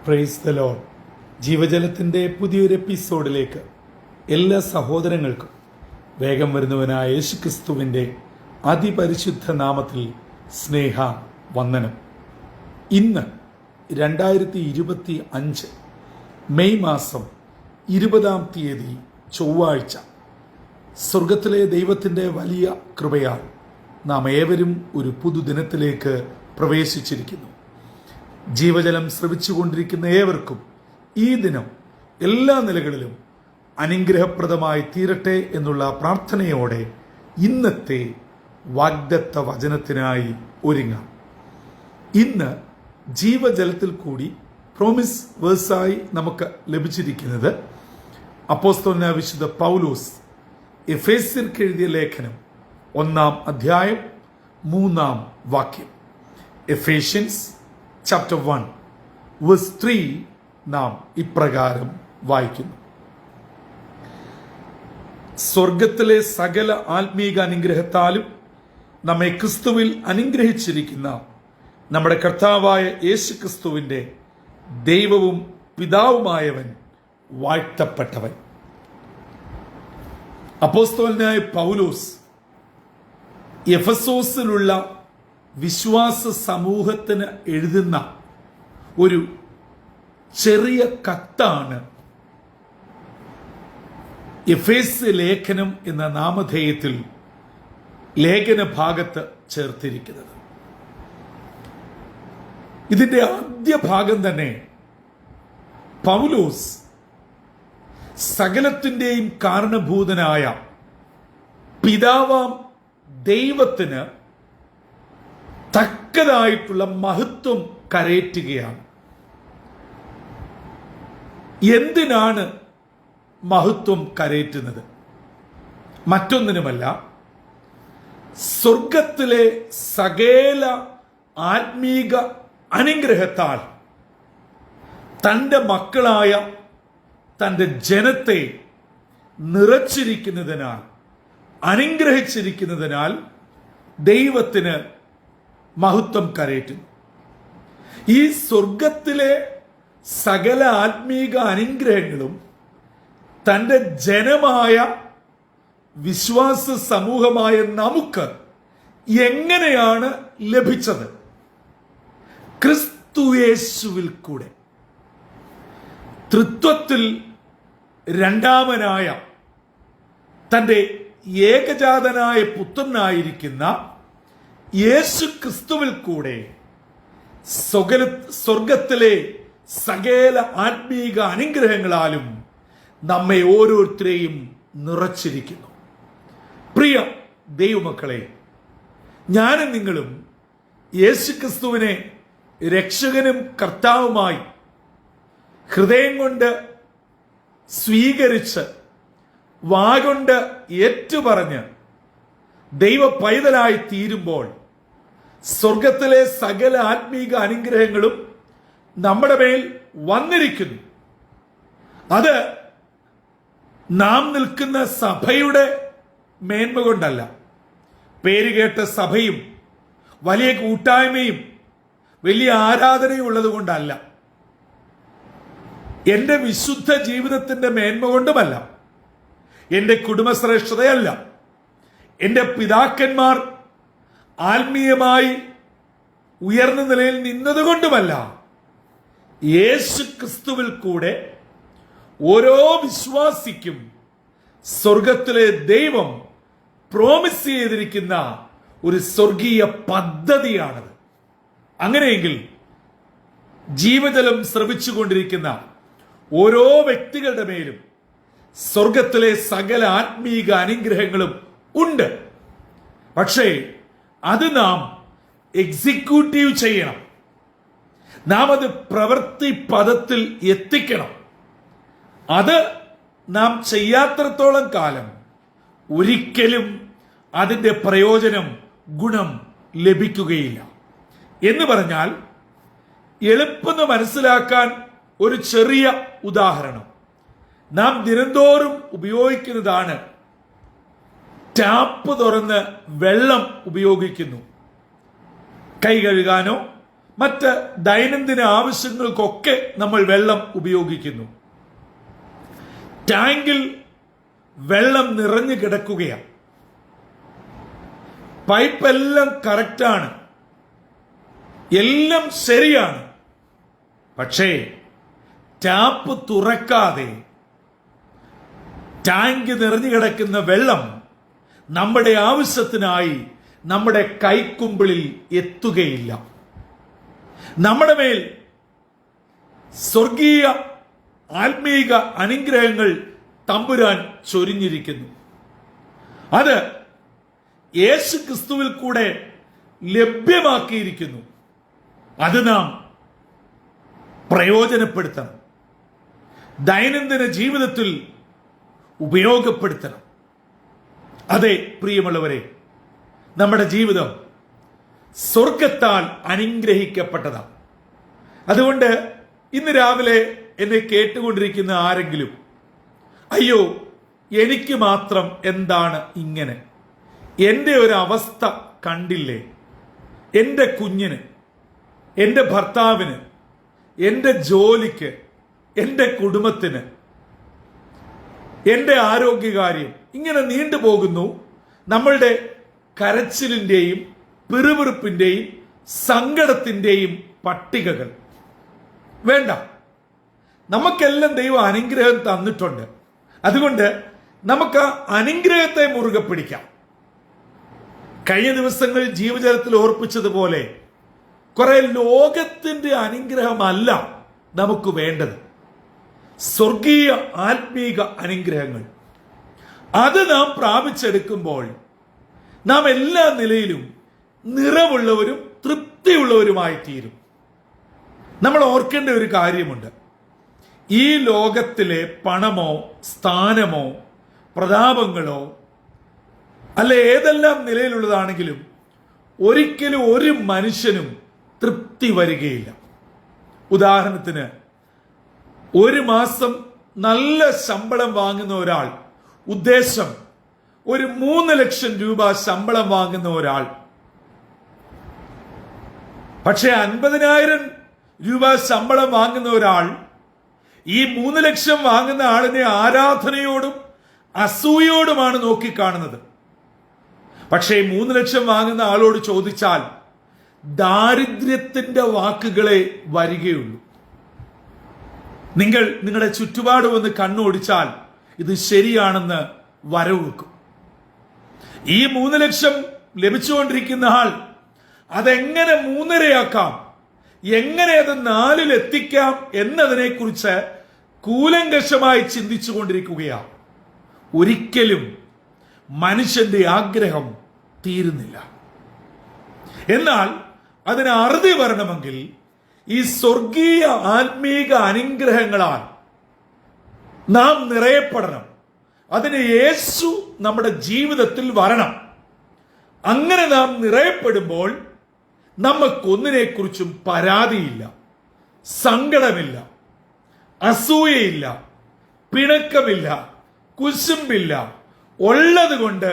Praise the Lord. ജീവജലത്തിൻ്റെ പുതിയൊരു എപ്പിസോഡിലേക്ക് എല്ലാ സഹോദരങ്ങൾക്കും വേഗം വരുന്നവനായ യേശുക്രിസ്തുവിൻ്റെ അതിപരിശുദ്ധ നാമത്തിൽ സ്നേഹ വന്ദനം. ഇന്ന് 2025 മെയ് മാസം 20-ാം തീയതി ചൊവ്വാഴ്ച, സ്വർഗത്തിലെ ദൈവത്തിൻ്റെ വലിയ കൃപയാൽ നാം ഏവരും ഒരു പുതുദിനത്തിലേക്ക് പ്രവേശിച്ചിരിക്കുന്നു. ജീവജലം ശ്രവിച്ചുകൊണ്ടിരിക്കുന്ന ഏവർക്കും ഈ ദിനം എല്ലാ നിലകളിലും അനുഗ്രഹപ്രദമായി തീരട്ടെ എന്നുള്ള പ്രാർത്ഥനയോടെ ഇന്നത്തെ വാഗ്ദത്ത വചനത്തിനായി ഒരുങ്ങാം. ഇന്ന് ജീവജലത്തിൽ കൂടി പ്രോമിസ് വേഴ്സായി നമുക്ക് ലഭിച്ചിരിക്കുന്നത് അപ്പോസ്തലനായ വിശുദ്ധ പൗലോസ് എഫേസ്യർക്ക് എഴുതിയ ലേഖനം 1-ാം അധ്യായം 3-ാം വാക്യം. എഫേഷ്യൻസ് ചാപ്റ്റർ 1 വേഴ്സ് 3 നാം ഇപ്രകാരം വായിക്കുന്നു: സ്വർഗത്തിലെ സകല ആത്മീക അനുഗ്രഹത്താലും നമ്മെ ക്രിസ്തുവിൽ അനുഗ്രഹിച്ചിരിക്കുന്ന നമ്മുടെ കർത്താവായ യേശു ക്രിസ്തുവിൻ്റെ ദൈവവും പിതാവുമായവൻ വാഴ്ത്തപ്പെട്ടവൻ. അപ്പോസ്തലനായ പൗലോസ് എഫെസോസിലുള്ള വിശ്വാസ സമൂഹത്തിന് എഴുതുന്ന ഒരു ചെറിയ കത്താണ് എഫേസ്യ ലേഖനം എന്ന നാമധേയത്തിൽ ലേഖന ഭാഗത്ത് ചേർത്തിരിക്കുന്നത്. ഇതിന്റെ ആദ്യ ഭാഗം തന്നെ പൗലോസ് സകലത്തിന്റെയും കാരണഭൂതനായ പിതാവാം ദൈവത്തിന് തക്കതായിട്ടുള്ള മഹത്വം കരയറ്റുകയാണ്. എന്തിനാണ് മഹത്വം കരയറ്റുന്നത്? മറ്റൊന്നിനുമല്ല, സ്വർഗത്തിലെ സകല ആത്മീക അനുഗ്രഹത്താൽ തൻ്റെ മക്കളായ തൻ്റെ ജനത്തെ നിറച്ചിരിക്കുന്നതിനാൽ, അനുഗ്രഹിച്ചിരിക്കുന്നതിനാൽ ദൈവത്തിന് മഹത്വം കരയറ്റുന്നു. ഈ സ്വർഗത്തിലെ സകല ആത്മീക അനുഗ്രഹങ്ങളും തൻ്റെ ജനമായ വിശ്വാസ സമൂഹമായ നമുക്ക് എങ്ങനെയാണ് ലഭിച്ചത്? ക്രിസ്തുയേശുവിൽ കൂടെ. തൃത്വത്തിൽ രണ്ടാമനായ തൻ്റെ ഏകജാതനായ പുത്രനായിരിക്കുന്ന യേശു ക്രിസ്തുവിൽ കൂടെ സ്വർഗത്തിലെ സകല ആത്മീക അനുഗ്രഹങ്ങളാലും നമ്മെ ഓരോരുത്തരെയും നിറച്ചിരിക്കുന്നു. പ്രിയ ദൈവമക്കളെ, ഞാനും നിങ്ങളും യേശു ക്രിസ്തുവിനെ രക്ഷകനും കർത്താവുമായി ഹൃദയം കൊണ്ട് സ്വീകരിച്ച് വാഗൊണ്ട് ഏറ്റുപറഞ്ഞ് ദൈവ പൈതലായി തീരുമ്പോൾ സ്വർഗത്തിലെ സകല ആത്മീക അനുഗ്രഹങ്ങളും നമ്മുടെ മേൽ വന്നിരിക്കുന്നു. അത് നാം നിൽക്കുന്ന സഭയുടെ മേന്മ കൊണ്ടല്ല, പേരുകേട്ട സഭയും വലിയ കൂട്ടായ്മയും വലിയ ആരാധനയും ഉള്ളത് കൊണ്ടല്ല, എന്റെ വിശുദ്ധ ജീവിതത്തിന്റെ മേന്മ കൊണ്ടുമല്ല, എന്റെ കുടുംബശ്രേഷ്ഠതയല്ല, എന്റെ പിതാക്കന്മാർ ആത്മീയമായി ഉയർന്ന നിലയിൽ നിന്നതുകൊണ്ടുമല്ല, യേശു ക്രിസ്തുവിൽ കൂടെ ഓരോ വിശ്വാസിക്കും സ്വർഗത്തിലെ ദൈവം പ്രോമിസ് ചെയ്തിരിക്കുന്ന ഒരു സ്വർഗീയ പദ്ധതിയാണത്. അങ്ങനെയെങ്കിൽ ജീവജലം ശ്രവിച്ചുകൊണ്ടിരിക്കുന്ന ഓരോ വ്യക്തികളുടെ മേലും സ്വർഗത്തിലെ സകല ആത്മീക അനുഗ്രഹങ്ങളും ഉണ്ട്. പക്ഷേ അത് നാം എക്സിക്യൂട്ടീവ് ചെയ്യണം. നാം അത് പ്രവൃത്തി പദത്തിൽ എത്തിക്കണം. അത് നാം ചെയ്യാത്തിടത്തോളം കാലം ഒരിക്കലും അതിന്റെ പ്രയോജനം, ഗുണം ലഭിക്കുകയില്ല. എന്ന് പറഞ്ഞാൽ, എളുപ്പം മനസ്സിലാക്കാൻ ഒരു ചെറിയ ഉദാഹരണം നാം ദിനംതോറും ഉപയോഗിക്കുന്നതാണ്. ടാപ്പ് തുറന്ന് വെള്ളം ഉപയോഗിക്കുന്നു. കൈ കഴുകാനോ മറ്റ് ദൈനംദിന ആവശ്യങ്ങൾക്കൊക്കെ നമ്മൾ വെള്ളം ഉപയോഗിക്കുന്നു. ടാങ്കിൽ വെള്ളം നിറഞ്ഞു കിടക്കുകയാണ്. പൈപ്പെല്ലാം കറക്റ്റാണ്, എല്ലാം ശരിയാണ്. പക്ഷേ ടാപ്പ് തുറക്കാതെ ടാങ്ക് നിറഞ്ഞു കിടക്കുന്ന വെള്ളം നമ്മുടെ ആവശ്യത്തിനായി നമ്മുടെ കൈക്കുമ്പിളിൽ എത്തുകയില്ല. നമ്മുടെ മേൽ സ്വർഗീയ ആത്മീക അനുഗ്രഹങ്ങൾ തമ്പുരാൻ ചൊരിഞ്ഞിരിക്കുന്നു. അത് യേശു ക്രിസ്തുവിൽ കൂടെ ലഭ്യമാക്കിയിരിക്കുന്നു. അത് നാം പ്രയോജനപ്പെടുത്തണം, ദൈനംദിന ജീവിതത്തിൽ ഉപയോഗപ്പെടുത്തണം. അതെ പ്രിയമുള്ളവരെ, നമ്മുടെ ജീവിതം സ്വർഗത്താൽ അനുഗ്രഹിക്കപ്പെട്ടതാണ്. അതുകൊണ്ട് ഇന്ന് രാവിലെ എന്നെ കേട്ടുകൊണ്ടിരിക്കുന്ന ആരെങ്കിലും അയ്യോ എനിക്ക് മാത്രം എന്താണ് ഇങ്ങനെ, എൻ്റെ ഒരു അവസ്ഥ കണ്ടില്ലേ, എൻ്റെ കുഞ്ഞിന്, എൻ്റെ ഭർത്താവിന്, എൻ്റെ ജോലിക്ക്, എൻ്റെ കുടുംബത്തിന്, എൻ്റെ ആരോഗ്യകാര്യം, ഇങ്ങനെ നീണ്ടുപോകുന്നു നമ്മളുടെ കരച്ചിലിൻ്റെയും പിറുപിറുപ്പിൻ്റെയും സങ്കടത്തിൻ്റെയും പട്ടികകൾ. വേണ്ട, നമുക്കെല്ലാം ദൈവം അനുഗ്രഹം തന്നിട്ടുണ്ട്. അതുകൊണ്ട് നമുക്ക് ആ അനുഗ്രഹത്തെ മുറുകെ പിടിക്കാം. കഴിഞ്ഞ ദിവസങ്ങൾ ജീവജലത്തിൽ ഓർപ്പിച്ചതുപോലെ കുറെ ലോകത്തിന്റെ അനുഗ്രഹമല്ല നമുക്ക് വേണ്ടത്, സ്വർഗീയ ആത്മീക അനുഗ്രഹങ്ങൾ. അത് നാം പ്രാപിച്ചെടുക്കുമ്പോൾ നാം എല്ലാ നിലയിലും നിറവുള്ളവരും തൃപ്തിയുള്ളവരുമായി തീരും. നമ്മൾ ഓർക്കേണ്ട ഒരു കാര്യമുണ്ട്. ഈ ലോകത്തിലെ പണമോ സ്ഥാനമോ പ്രതാപങ്ങളോ അല്ല ഏതെല്ലാം നിലയിലുള്ളതാണെങ്കിലും ഒരിക്കലും ഒരു മനുഷ്യനും തൃപ്തി വരികയില്ല. ഉദാഹരണത്തിന്, ഒരു മാസം നല്ല ശമ്പളം വാങ്ങുന്ന ഒരാൾ, ഉദ്ദേശം ഒരു 3 ലക്ഷം രൂപ ശമ്പളം വാങ്ങുന്ന ഒരാൾ, പക്ഷെ 50,000 രൂപ ശമ്പളം വാങ്ങുന്ന ഒരാൾ ഈ 3 ലക്ഷം വാങ്ങുന്ന ആളിനെ ആരാധനയോടും അസൂയോടുമാണ് നോക്കിക്കാണുന്നത്. പക്ഷേ 3 ലക്ഷം വാങ്ങുന്ന ആളോട് ചോദിച്ചാൽ ദാരിദ്ര്യത്തിന്റെ വാക്കുകളെ വരികയുള്ളൂ. നിങ്ങൾ നിങ്ങളുടെ ചുറ്റുപാട് വന്ന് കണ്ണോടിച്ചാൽ ഇത് ശരിയാണെന്ന് വരവെക്കും. ഈ 3 ലക്ഷം ലഭിച്ചുകൊണ്ടിരിക്കുന്ന ആൾ അതെങ്ങനെ 3.5 എങ്ങനെ അത് 4 എത്തിക്കാം എന്നതിനെ കുറിച്ച് കൂലങ്കഷമായി ചിന്തിച്ചു കൊണ്ടിരിക്കുകയാണ്. ഒരിക്കലും മനുഷ്യന്റെ ആഗ്രഹം തീരുന്നില്ല. എന്നാൽ അതിന് അറുതി വരണമെങ്കിൽ ഈ സ്വർഗീയ ആത്മീക അനുഗ്രഹങ്ങളാൽ നാം നിറയപ്പെടണം. അതിന് യേശു നമ്മുടെ ജീവിതത്തിൽ വരണം. അങ്ങനെ നാം നിറയപ്പെടുമ്പോൾ നമുക്കൊന്നിനെ കുറിച്ചും പരാതിയില്ല, സങ്കടമില്ല, അസൂയയില്ല, പിണക്കമില്ല, കുശുമ്പില്ല. ഉള്ളത് കൊണ്ട്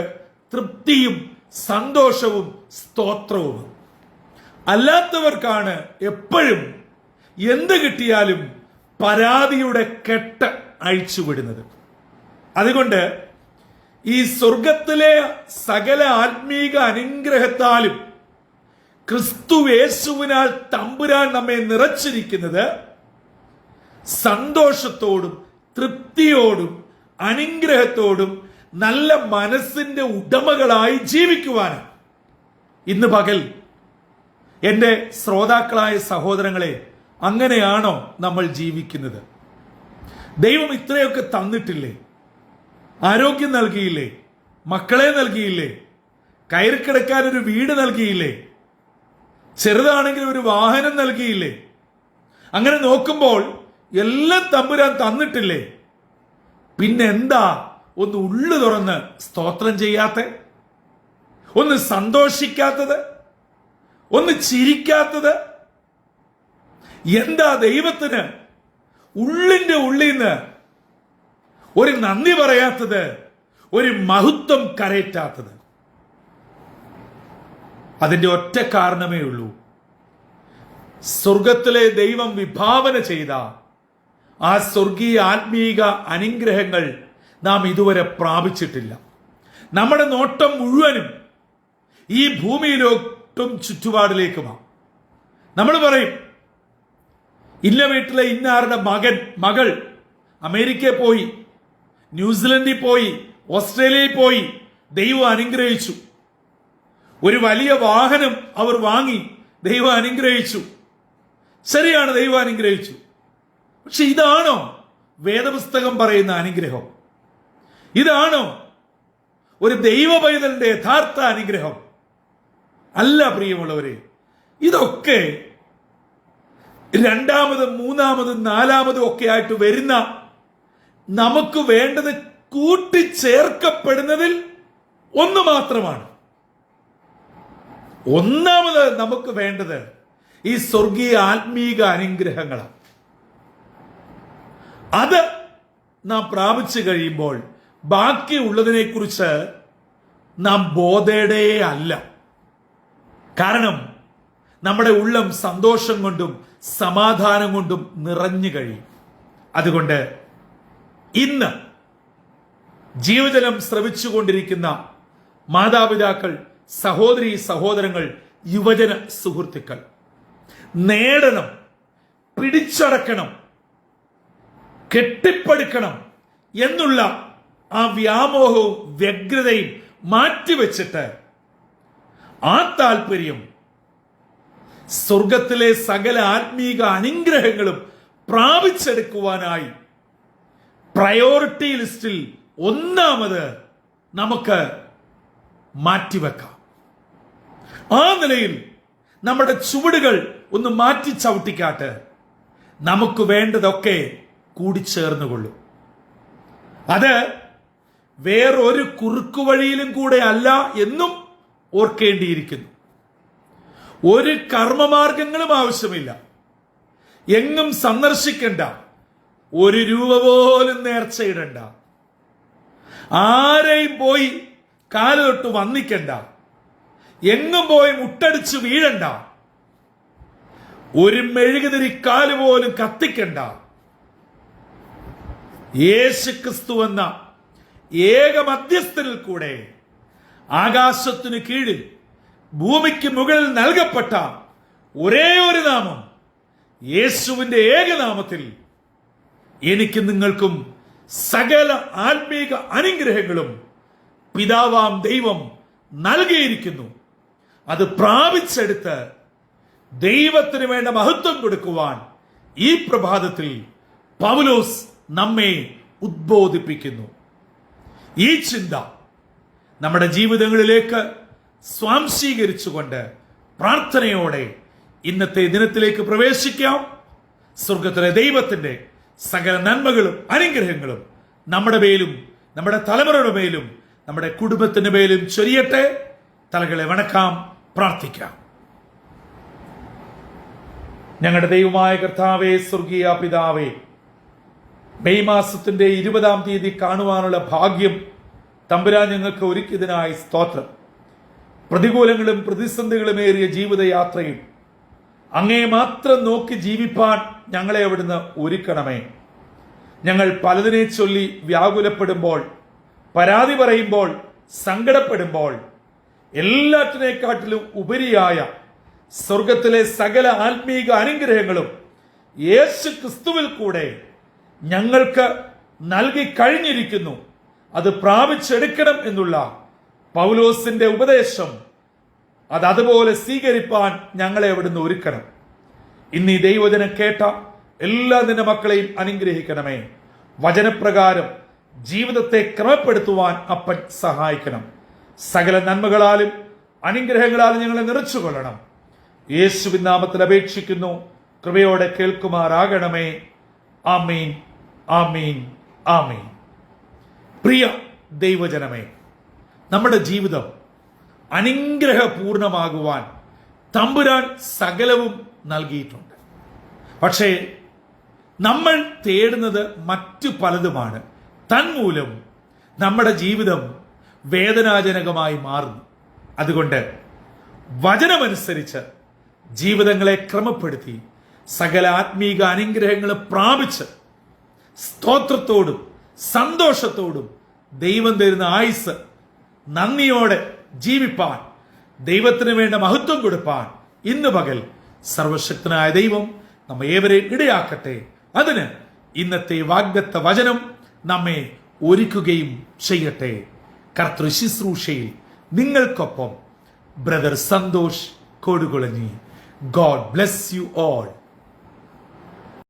തൃപ്തിയും സന്തോഷവും സ്തോത്രവും. അല്ലാത്തവർക്കാണ് എപ്പോഴും എന്ത് കിട്ടിയാലും പരാതിയുടെ കെട്ട് അഴിച്ചുവിടുന്നത്. അതുകൊണ്ട് ഈ സ്വർഗത്തിലെ സകല ആത്മീക അനുഗ്രഹത്താലും ക്രിസ്തു യേശുവിനാൽ തമ്പുരാൻ നമ്മെ നിറച്ചിരിക്കുന്നത് സന്തോഷത്തോടും തൃപ്തിയോടും അനുഗ്രഹത്തോടും നല്ല മനസ്സിന്റെ ഉടമകളായി ജീവിക്കുവാനാണ്. ഇന്ന് പകൽ എന്റെ ശ്രോതാക്കളായ സഹോദരങ്ങളെ, അങ്ങനെയാണോ നമ്മൾ ജീവിക്കുന്നത്? ദൈവം ഇത്രയൊക്കെ തന്നിട്ടില്ലേ? ആരോഗ്യം നൽകിയില്ലേ? മക്കളെ നൽകിയില്ലേ? കയറിക്കിടക്കാൻ ഒരു വീട് നൽകിയില്ലേ? ചെറുതാണെങ്കിൽ ഒരു വാഹനം നൽകിയില്ലേ? അങ്ങനെ നോക്കുമ്പോൾ എല്ലാം തമ്പുരാൻ തന്നിട്ടില്ലേ? പിന്നെന്താ ഒന്ന് ഉള്ളു തുറന്ന് സ്തോത്രം ചെയ്യാത്ത, ഒന്ന് സന്തോഷിക്കാത്തത്, ഒന്ന് ചിരിക്കാത്തത്? എന്താ ദൈവത്തിന് ഉള്ളിന്റെ ഉള്ളിന്ന് ഒരു നന്ദി പറയാത്തത്, ഒരു മഹത്വം കരയറ്റാത്തത്? അതിന്റെ ഒറ്റ കാരണമേ ഉള്ളൂ, സ്വർഗത്തിലെ ദൈവം വിഭാവന ചെയ്ത ആ സ്വർഗീയ ആത്മീക അനുഗ്രഹങ്ങൾ നാം ഇതുവരെ പ്രാപിച്ചിട്ടില്ല. നമ്മുടെ നോട്ടം മുഴുവനും ഈ ഭൂമിയിലോട്ടും ചുറ്റുപാടിലേക്കുമാണ്. നമ്മൾ പറയും, ഇന്ന വീട്ടിലെ ഇന്നാരുടെ മകൾ അമേരിക്കയിൽ പോയി, ന്യൂസിലൻഡിൽ പോയി, ഓസ്ട്രേലിയയിൽ പോയി, ദൈവം അനുഗ്രഹിച്ചു. ഒരു വലിയ വാഹനം അവർ വാങ്ങി, ദൈവം അനുഗ്രഹിച്ചു. ശരിയാണ്, ദൈവം അനുഗ്രഹിച്ചു. പക്ഷെ ഇതാണോ വേദപുസ്തകം പറയുന്ന അനുഗ്രഹം? ഇതാണോ ഒരു ദൈവ പൈതലിന്റെ യഥാർത്ഥ അനുഗ്രഹം? അല്ല പ്രിയമുള്ളവരെ. ഇതൊക്കെ രണ്ടാമതും മൂന്നാമതും നാലാമതും ഒക്കെ ആയിട്ട് വരുന്ന, നമുക്ക് വേണ്ടത് കൂട്ടിച്ചേർക്കപ്പെടുന്നതിൽ ഒന്ന് മാത്രമാണ്. ഒന്നാമത് നമുക്ക് വേണ്ടത് ഈ സ്വർഗീയ ആത്മീക അനുഗ്രഹങ്ങളാണ്. അത് നാം പ്രാപിച്ചു കഴിയുമ്പോൾ ബാക്കിയുള്ളതിനെ കുറിച്ച് നാം ബോധേടേ അല്ല. കാരണം നമ്മുടെ ഉള്ളം സന്തോഷം കൊണ്ടും സമാധാനം കൊണ്ടും നിറഞ്ഞു കഴിയും. അതുകൊണ്ട് ഇന്ന് ജീവജലം ശ്രവിച്ചുകൊണ്ടിരിക്കുന്ന മാതാപിതാക്കൾ, സഹോദരി സഹോദരങ്ങൾ, യുവജന സുഹൃത്തുക്കൾ, നേടണം, പിടിച്ചടക്കണം, കെട്ടിപ്പടുക്കണം എന്നുള്ള ആ വ്യാമോഹവും വ്യഗ്രതയും മാറ്റിവെച്ചിട്ട് ആ താല്പര്യം സ്വർഗത്തിലെ സകല ആത്മീക അനുഗ്രഹങ്ങളും പ്രാപിച്ചെടുക്കുവാനായി പ്രയോറിറ്റി ലിസ്റ്റിൽ ഒന്നാമത് നമുക്ക് മാറ്റിവെക്കാം. ആ നിലയിൽ നമ്മുടെ ചുവടുകൾ ഒന്ന് മാറ്റി ചവിട്ടിക്കാട്ട് നമുക്ക് വേണ്ടതൊക്കെ കൂടിച്ചേർന്നുകൊള്ളും. അത് വേറൊരു കുറുക്കുവഴിയിലും കൂടെ അല്ല എന്നും ഓർക്കേണ്ടിയിരിക്കുന്നു. ഒരു കർമ്മമാർഗങ്ങളും ആവശ്യമില്ല. എങ്ങും സന്ദർശിക്കണ്ട, ഒരു രൂപ പോലും നേർച്ചയിടണ്ട, ആരെയും പോയി കാല് തൊട്ട് വന്നിക്കണ്ട, എങ്ങും പോയി മുട്ടടിച്ച് വീഴണ്ട, ഒരു മെഴുകുതിരി കാല് പോലും കത്തിക്കണ്ട. യേശു ക്രിസ്തു എന്ന ഏക മധ്യസ്ഥനിൽ കൂടെ ആകാശത്തിന് കീഴിൽ ഭൂമിക്ക് മുകളിൽ നൽകപ്പെട്ട ഒരേ ഒരു നാമം, യേശുവിന്റെ ഏകനാമത്തിൽ എനിക്ക് നിങ്ങൾക്കും സകല ആത്മീക അനുഗ്രഹങ്ങളും പിതാവാം ദൈവം നൽകിയിരിക്കുന്നു. അത് പ്രാപിച്ചെടുത്ത് ദൈവത്തിന് വേണ്ട മഹത്വം കൊടുക്കുവാൻ ഈ പ്രഭാതത്തിൽ പൗലോസ് നമ്മെ ഉദ്ബോധിപ്പിക്കുന്നു. ഈ ചിന്ത നമ്മുടെ ജീവിതങ്ങളിലേക്ക് സ്വാംശീകരിച്ചുകൊണ്ട് പ്രാർത്ഥനയോടെ ഇന്നത്തെ ദിനത്തിലേക്ക് പ്രവേശിക്കാം. സ്വർഗത്തിലെ ദൈവത്തിന്റെ സകല നന്മകളും അനുഗ്രഹങ്ങളും നമ്മുടെ മേലും, നമ്മുടെ തലമുറയുടെ മേലും, നമ്മുടെ കുടുംബത്തിന്റെ മേലും ചൊരിയട്ടെ. തലകളെ വണക്കാം, പ്രാർത്ഥിക്കാം. ഞങ്ങളുടെ ദൈവമായ കർത്താവേ, സ്വർഗീയ പിതാവേ, മെയ് മാസത്തിന്റെ 20-ാം തീയതി കാണുവാനുള്ള ഭാഗ്യം തമ്പുരാൻ ഞങ്ങൾക്ക് ഒരുക്കിയതിനായി സ്തോത്രം. പ്രതികൂലങ്ങളും പ്രതിസന്ധികളുമേറിയ ജീവിതയാത്രയും അങ്ങേ മാത്രം നോക്കി ജീവിപ്പാൻ ഞങ്ങളെ അവിടുന്ന് ഒരുക്കണമേ. ഞങ്ങൾ പലതിനെ ചൊല്ലി വ്യാകുലപ്പെടുമ്പോൾ, പരാതി പറയുമ്പോൾ, സങ്കടപ്പെടുമ്പോൾ, എല്ലാറ്റിനേക്കാട്ടിലും ഉപരിയായ സ്വർഗത്തിലെ സകല ആത്മീക അനുഗ്രഹങ്ങളും യേശു ക്രിസ്തുവിൽ കൂടെ ഞങ്ങൾക്ക് നൽകി കഴിഞ്ഞിരിക്കുന്നു. അത് പ്രാപിച്ചെടുക്കണം എന്നുള്ള പൗലോസിന്റെ ഉപദേശം അതുപോലെ സ്വീകരിപ്പാൻ ഞങ്ങളെ അവിടുന്ന് ഒരുക്കണം. ഇന്ന് ഈ ദൈവവചനം കേട്ട എല്ലാ നിന്റെ മക്കളെയും അനുഗ്രഹിക്കണമേ. വചനപ്രകാരം ജീവിതത്തെ ക്രമപ്പെടുത്തുവാൻ അപ്പൻ സഹായിക്കണം. സകല നന്മകളാലും അനുഗ്രഹങ്ങളാലും ഞങ്ങളെ നിറച്ചുകൊള്ളണം. യേശുവിൻ നാമത്തിൽ അപേക്ഷിക്കുന്നു, കൃപയോടെ കേൾക്കുമാറാകണമേ. ആമീൻ, ആമീൻ, ആമീൻ. പ്രിയ ദൈവജനമേ, നമ്മുടെ ജീവിതം അനുഗ്രഹപൂർണമാകുവാൻ തമ്പുരാൻ സകലവും നൽകിയിട്ടുണ്ട്. പക്ഷേ നമ്മൾ തേടുന്നത് മറ്റു പലതുമാണ്. തന്മൂലം നമ്മുടെ ജീവിതം വേദനാജനകമായി മാറുന്നു. അതുകൊണ്ട് വചനമനുസരിച്ച് ജീവിതങ്ങളെ ക്രമപ്പെടുത്തി സകല ആത്മീക അനുഗ്രഹങ്ങളും പ്രാപിച്ച് സ്തോത്രത്തോടും സന്തോഷത്തോടും ദൈവം തരുന്ന ആയുസ് നന്ദിയോടെ ജീവിപ്പാൻ, ദൈവത്തിന് വേണ്ട മഹത്വം കൊടുപ്പാൻ ഇന്ന് പകൽ സർവശക്തനായ ദൈവം നമ്മെ ഏവരെയും ഇടയാക്കട്ടെ. അതിന് ഇന്നത്തെ വാഗ്ദത്ത വചനം നമ്മെ ഒരുക്കുകയും ചെയ്യട്ടെ. കർത്തൃ ശുശ്രൂഷയിൽ നിങ്ങൾക്കൊപ്പം brother Santhosh Kodukulanji. God bless you all.